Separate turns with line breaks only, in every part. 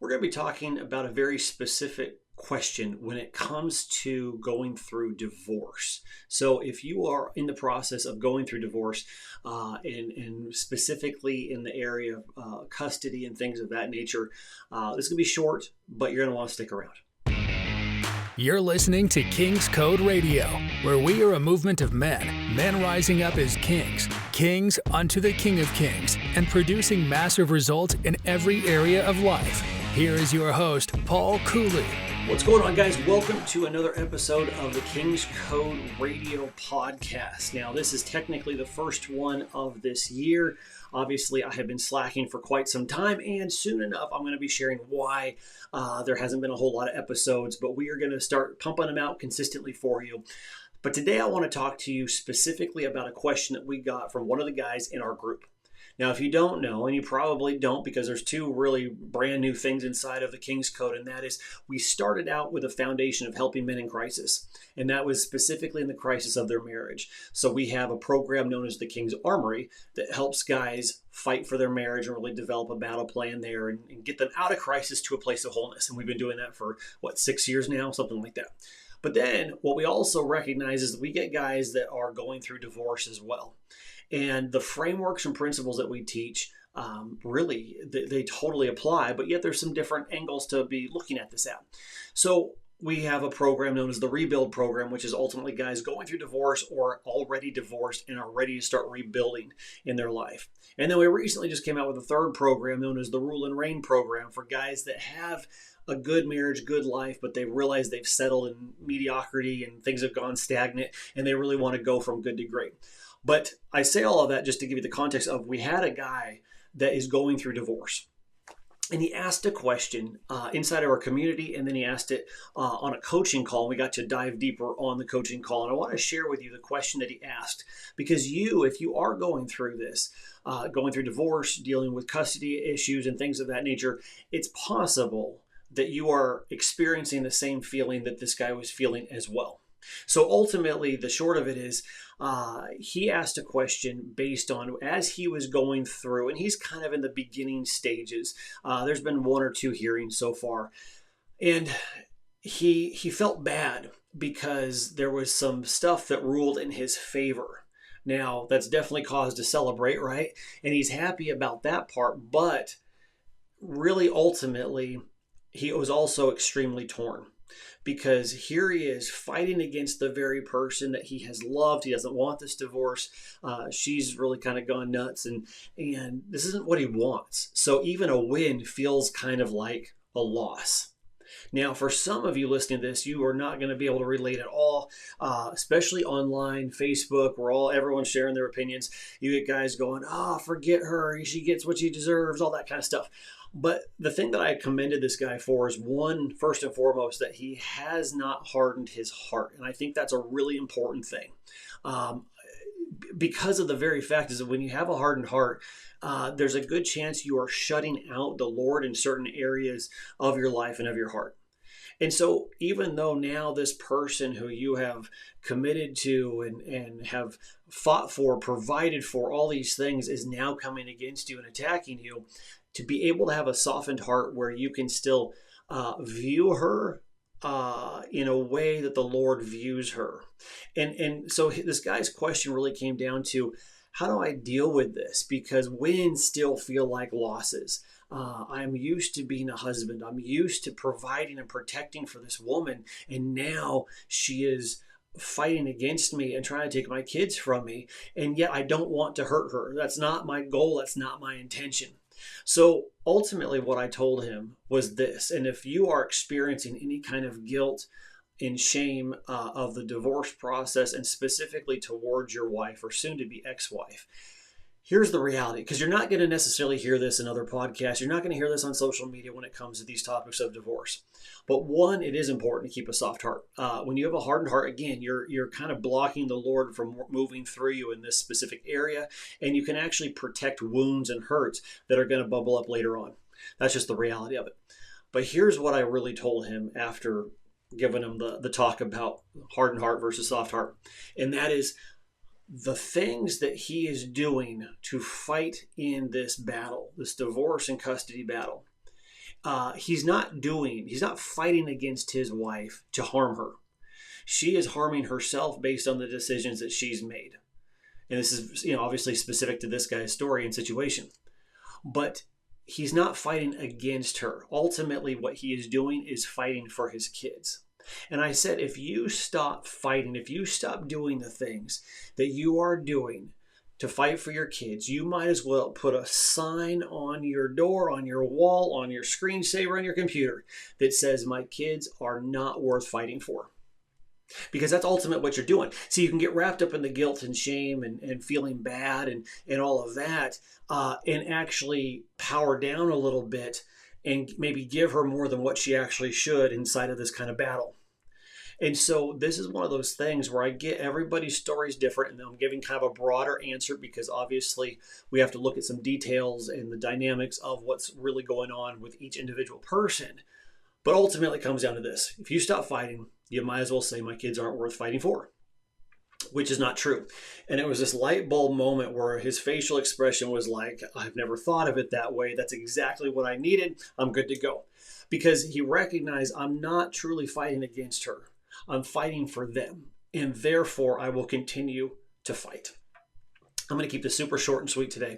We're going to be talking about a very specific question when it comes to going through divorce. So if you are in the process of going through divorce and specifically in the area of custody and things of that nature, this could be short, but you're going to want to stick around.
You're listening to King's Code Radio, where we are a movement of men rising up as kings unto the King of Kings, and producing massive results in every area of life. Here is your host, Paul Cooley.
What's going on, guys? Welcome to another episode of the King's Code Radio podcast. Now, this is technically the first one of this year. Obviously, I have been slacking for quite some time, and soon enough, I'm going to be sharing why there hasn't been a whole lot of episodes, but we are going to start pumping them out consistently for you. But today, I want to talk to you specifically about a question that we got from one of the guys in our group. Now, if you don't know, and you probably don't because there's two really brand new things inside of the King's Code, and that is we started out with a foundation of helping men in crisis, and that was specifically in the crisis of their marriage. So we have a program known as the King's Armory that helps guys fight for their marriage and really develop a battle plan there and get them out of crisis to a place of wholeness. And we've been doing that for, 6 years now, something like that. But then what we also recognize is that we get guys that are going through divorce as well. And the frameworks and principles that we teach, really, they totally apply, but yet there's some different angles to be looking at this at. So we have a program known as the Rebuild Program, which is ultimately guys going through divorce or already divorced and are ready to start rebuilding in their life. And then we recently just came out with a third program known as the Rule and Reign Program for guys that have a good marriage, good life, but they realize they've settled in mediocrity and things have gone stagnant and they really want to go from good to great. But I say all of that just to give you the context of we had a guy that is going through divorce. And he asked a question inside of our community, and then he asked it on a coaching call. We got to dive deeper on the coaching call. And I want to share with you the question that he asked. Because if you are going through this, going through divorce, dealing with custody issues and things of that nature, it's possible that you are experiencing the same feeling that this guy was feeling as well. So ultimately, the short of it is, he asked a question based on as he was going through, and he's kind of in the beginning stages. There's been one or two hearings so far, and he felt bad because there was some stuff that ruled in his favor. Now, that's definitely cause to celebrate, right? And he's happy about that part, but really, ultimately, he was also extremely torn. Because here he is fighting against the very person that he has loved. He doesn't want this divorce. She's really kind of gone nuts, and this isn't what he wants. So even a win feels kind of like a loss. Now, for some of you listening to this, you are not going to be able to relate at all, especially online, Facebook, where everyone's sharing their opinions. You get guys going, forget her. She gets what she deserves, all that kind of stuff. But the thing that I commended this guy for is one, first and foremost, that he has not hardened his heart. And I think that's a really important thing. Because of the very fact is that when you have a hardened heart, there's a good chance you are shutting out the Lord in certain areas of your life and of your heart. And so even though now this person who you have committed to and have fought for, provided for, all these things is now coming against you and attacking you, to be able to have a softened heart where you can still view her in a way that the Lord views her. And so this guy's question really came down to, how do I deal with this? Because wins still feel like losses. I'm used to being a husband. I'm used to providing and protecting for this woman. And now she is fighting against me and trying to take my kids from me. And yet I don't want to hurt her. That's not my goal. That's not my intention. So ultimately what I told him was this, and if you are experiencing any kind of guilt and shame of the divorce process and specifically towards your wife or soon to be ex-wife, here's the reality, because you're not going to necessarily hear this in other podcasts. You're not going to hear this on social media when it comes to these topics of divorce. But one, it is important to keep a soft heart. When you have a hardened heart, again, you're kind of blocking the Lord from moving through you in this specific area, and you can actually protect wounds and hurts that are going to bubble up later on. That's just the reality of it. But here's what I really told him after giving him the talk about hardened heart versus soft heart, and that is, the things that he is doing to fight in this battle, this divorce and custody battle, he's not fighting against his wife to harm her. She is harming herself based on the decisions that she's made. And this is, obviously specific to this guy's story and situation. But he's not fighting against her. Ultimately, what he is doing is fighting for his kids. And I said, if you stop fighting, if you stop doing the things that you are doing to fight for your kids, you might as well put a sign on your door, on your wall, on your screensaver on your computer that says, my kids are not worth fighting for. Because that's ultimately what you're doing. See, you can get wrapped up in the guilt and shame and feeling bad and all of that, and actually power down a little bit and maybe give her more than what she actually should inside of this kind of battle. And so this is one of those things where I get everybody's story is different, and I'm giving kind of a broader answer because obviously we have to look at some details and the dynamics of what's really going on with each individual person. But ultimately it comes down to this. If you stop fighting, you might as well say my kids aren't worth fighting for, which is not true. And it was this light bulb moment where his facial expression was like, I've never thought of it that way. That's exactly what I needed. I'm good to go. Because he recognized I'm not truly fighting against her. I'm fighting for them. And therefore, I will continue to fight. I'm going to keep this super short and sweet today.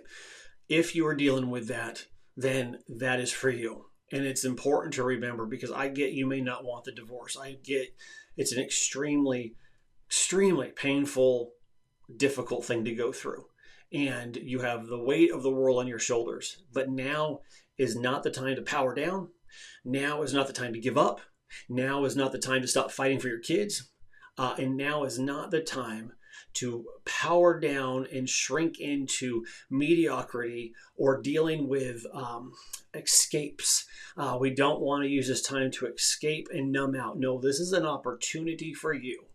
If you are dealing with that, then that is for you. And it's important to remember because I get you may not want the divorce. I get it's an extremely, extremely painful, difficult thing to go through. And you have the weight of the world on your shoulders. But now is not the time to power down. Now is not the time to give up. Now is not the time to stop fighting for your kids. And now is not the time to power down and shrink into mediocrity or dealing with escapes. We don't want to use this time to escape and numb out. No, this is an opportunity for you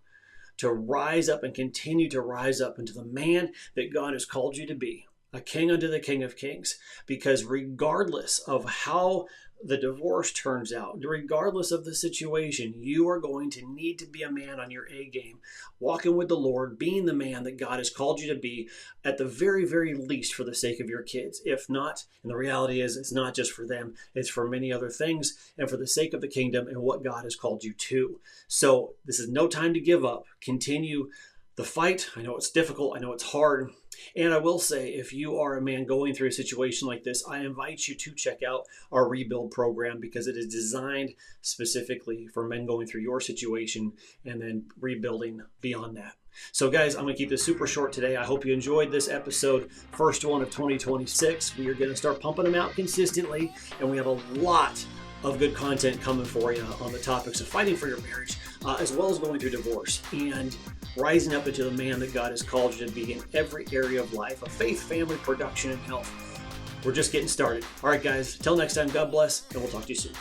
to rise up and continue to rise up into the man that God has called you to be, a king unto the King of Kings. Because regardless of how the divorce turns out, regardless of the situation, you are going to need to be a man on your A game, walking with the Lord, being the man that God has called you to be, at the very, very least for the sake of your kids. If not, and the reality is it's not just for them, it's for many other things and for the sake of the kingdom and what God has called you to. So this is no time to give up. Continue the fight. I know it's difficult. I know it's hard. And I will say, if you are a man going through a situation like this, I invite you to check out our Rebuild program because it is designed specifically for men going through your situation and then rebuilding beyond that. So guys, I'm going to keep this super short today. I hope you enjoyed this episode, first one of 2026. We are going to start pumping them out consistently, and we have a lot of good content coming for you on the topics of fighting for your marriage, as well as going through divorce and rising up into the man that God has called you to be in every area of life, of faith, family, production, and health. We're just getting started. All right, guys, till next time, God bless, and we'll talk to you soon.